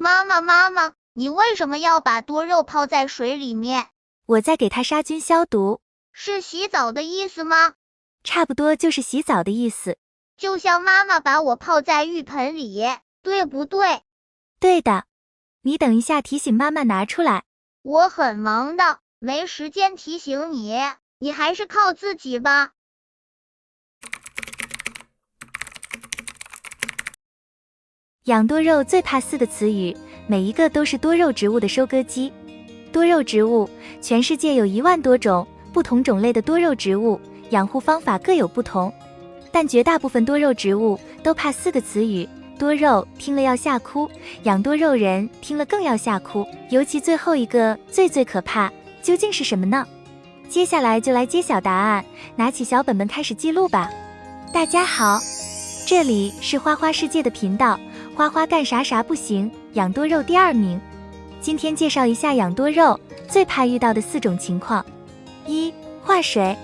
妈妈，你为什么要把多肉泡在水里面？我在给它杀菌消毒。是洗澡的意思吗？差不多就是洗澡的意思。就像妈妈把我泡在浴盆里，对不对？对的。你等一下提醒妈妈拿出来。我很忙的，没时间提醒你，你还是靠自己吧。养多肉最怕4个词语，每一个都是多肉植物的收割机。多肉植物，全世界有1万多种不同种类的多肉植物，养护方法各有不同，但绝大部分多肉植物都怕4个词语。多肉听了要吓哭，养多肉人听了更要吓哭，尤其最后一个最可怕，究竟是什么呢？接下来就来揭晓答案，拿起小本本开始记录吧。大家好，这里是花花世界的频道，花花干啥不行，养多肉第2名。今天介绍一下养多肉最怕遇到的4种情况。1. 化水。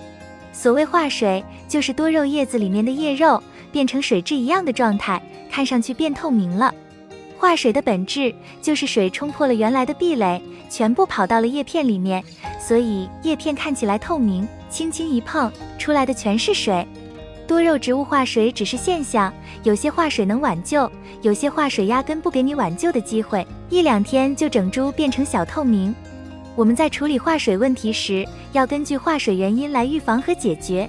所谓化水，就是多肉叶子里面的叶肉变成水质一样的状态，看上去变透明了。化水的本质就是水冲破了原来的壁垒，全部跑到了叶片里面，所以叶片看起来透明，轻轻一碰，出来的全是水。多肉植物化水只是现象，有些化水能挽救，有些化水压根不给你挽救的机会，1、2天就整株变成小透明。我们在处理化水问题时，要根据化水原因来预防和解决。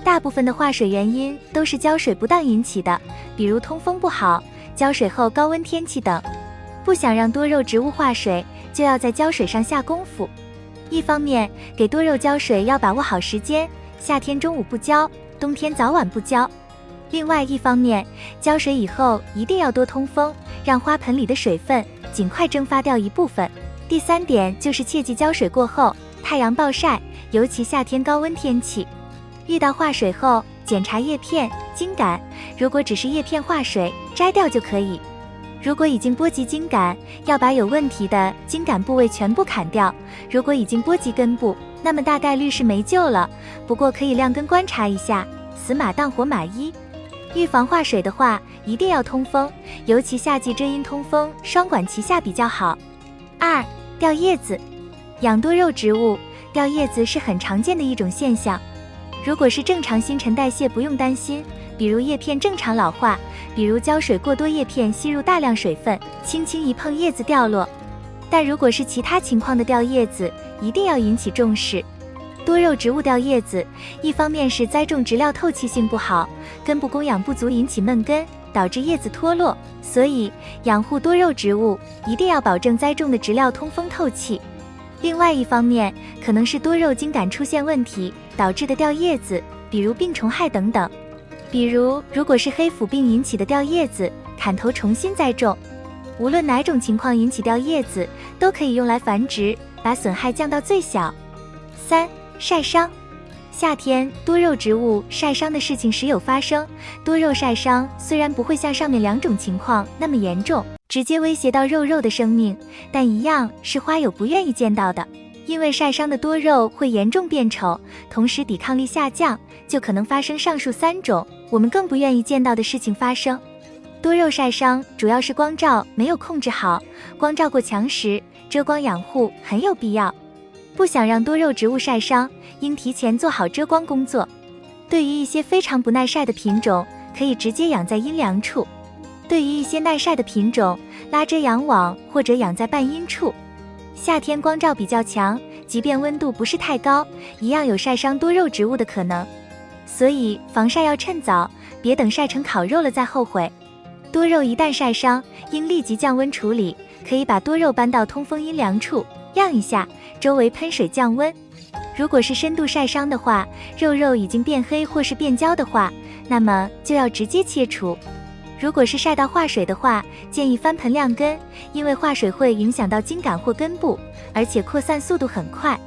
大部分的化水原因都是浇水不当引起的，比如通风不好、浇水后高温天气等。不想让多肉植物化水，就要在浇水上下功夫。一方面，给多肉浇水要把握好时间，夏天中午不浇，冬天早晚不浇。另外一方面，浇水以后一定要多通风，让花盆里的水分尽快蒸发掉一部分。第3点就是切忌浇水过后太阳暴晒，尤其夏天高温天气。遇到化水后，检查叶片、茎秆，如果只是叶片化水，摘掉就可以。如果已经波及茎秆，要把有问题的茎秆部位全部砍掉。如果已经波及根部，那么大概率是没救了，不过可以晾根观察一下，死马当活马医。预防化水的话，一定要通风，尤其夏季遮阴通风双管齐下比较好。2. 掉叶子。养多肉植物，掉叶子是很常见的一种现象。如果是正常新陈代谢不用担心，比如叶片正常老化，比如浇水过多叶片吸入大量水分，轻轻一碰叶子掉落。但如果是其他情况的掉叶子，一定要引起重视。多肉植物掉叶子，一方面是栽种植料透气性不好，根部供氧不足引起闷根，导致叶子脱落，所以养护多肉植物一定要保证栽种的植料通风透气。另外一方面，可能是多肉茎秆出现问题导致的掉叶子，比如病虫害等等。比如如果是黑腐病引起的掉叶子，砍头重新栽种。无论哪种情况引起掉叶子，都可以用来繁殖，把损害降到最小。3. 晒伤。夏天多肉植物晒伤的事情时有发生，多肉晒伤虽然不会像上面2种情况那么严重，直接威胁到肉的生命，但一样是花友不愿意见到的。因为晒伤的多肉会严重变丑，同时抵抗力下降，就可能发生上述3种我们更不愿意见到的事情发生。多肉晒伤主要是光照没有控制好，光照过强时，遮光养护很有必要。不想让多肉植物晒伤，应提前做好遮光工作。对于一些非常不耐晒的品种，可以直接养在阴凉处；对于一些耐晒的品种，拉遮阳网或者养在半阴处。夏天光照比较强，即便温度不是太高，一样有晒伤多肉植物的可能。所以防晒要趁早，别等晒成烤肉了再后悔。多肉一旦晒伤，应立即降温处理，可以把多肉搬到通风阴凉处晾一下，周围喷水降温。如果是深度晒伤的话，肉已经变黑或是变焦的话，那么就要直接切除。如果是晒到化水的话，建议翻盆晾根，因为化水会影响到茎秆或根部，而且扩散速度很快。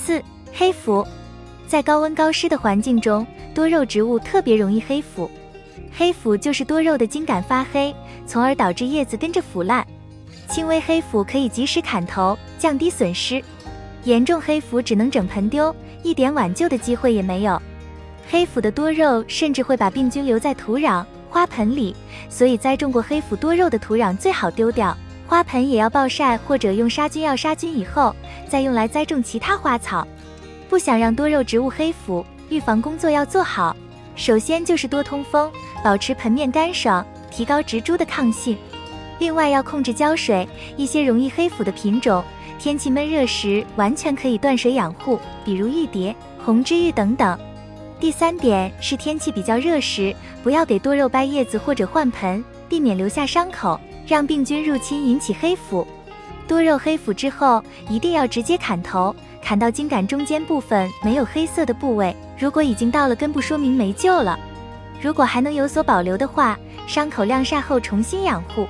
4. 黑腐。在高温高湿的环境中，多肉植物特别容易黑腐。黑腐就是多肉的茎秆发黑，从而导致叶子跟着腐烂。轻微黑腐可以及时砍头，降低损失；严重黑腐只能整盆丢，一点挽救的机会也没有。黑腐的多肉甚至会把病菌留在土壤、花盆里，所以栽种过黑腐多肉的土壤最好丢掉，花盆也要暴晒或者用杀菌药杀菌以后，再用来栽种其他花草。不想让多肉植物黑腐，预防工作要做好。首先就是多通风，保持盆面干爽，提高植株的抗性。另外要控制浇水，一些容易黑腐的品种，天气闷热时完全可以断水养护，比如玉蝶、红之玉等等。第3点是天气比较热时，不要给多肉掰叶子或者换盆，避免留下伤口，让病菌入侵引起黑腐。多肉黑腐之后，一定要直接砍头，砍到茎秆中间部分没有黑色的部位，如果已经到了根部，说明没救了。如果还能有所保留的话，伤口晾晒后重新养护。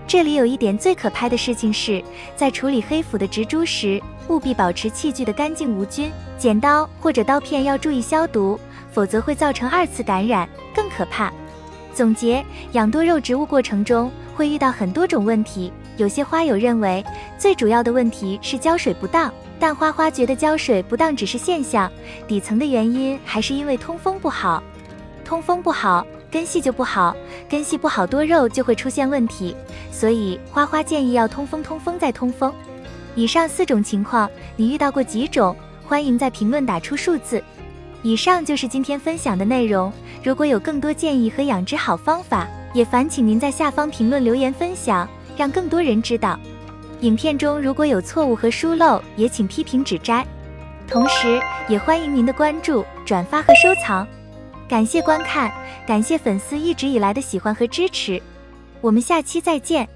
这里有一点最可拍的事情是，在处理黑腐的植株时，务必保持器具的干净无菌，剪刀或者刀片要注意消毒，否则会造成2次感染，更可怕。总结，养多肉植物过程中会遇到很多种问题，有些花友认为最主要的问题是浇水不当，但花花觉得浇水不当只是现象，底层的原因还是因为通风不好。通风不好，根系就不好，根系不好，多肉就会出现问题，所以花花建议要通风再通风。以上4种情况，你遇到过几种？欢迎在评论打出数字。以上就是今天分享的内容，如果有更多建议和养殖好方法，也烦请您在下方评论留言分享，让更多人知道。影片中如果有错误和疏漏，也请批评指摘。同时也欢迎您的关注、转发和收藏。感谢观看，感谢粉丝一直以来的喜欢和支持，我们下期再见。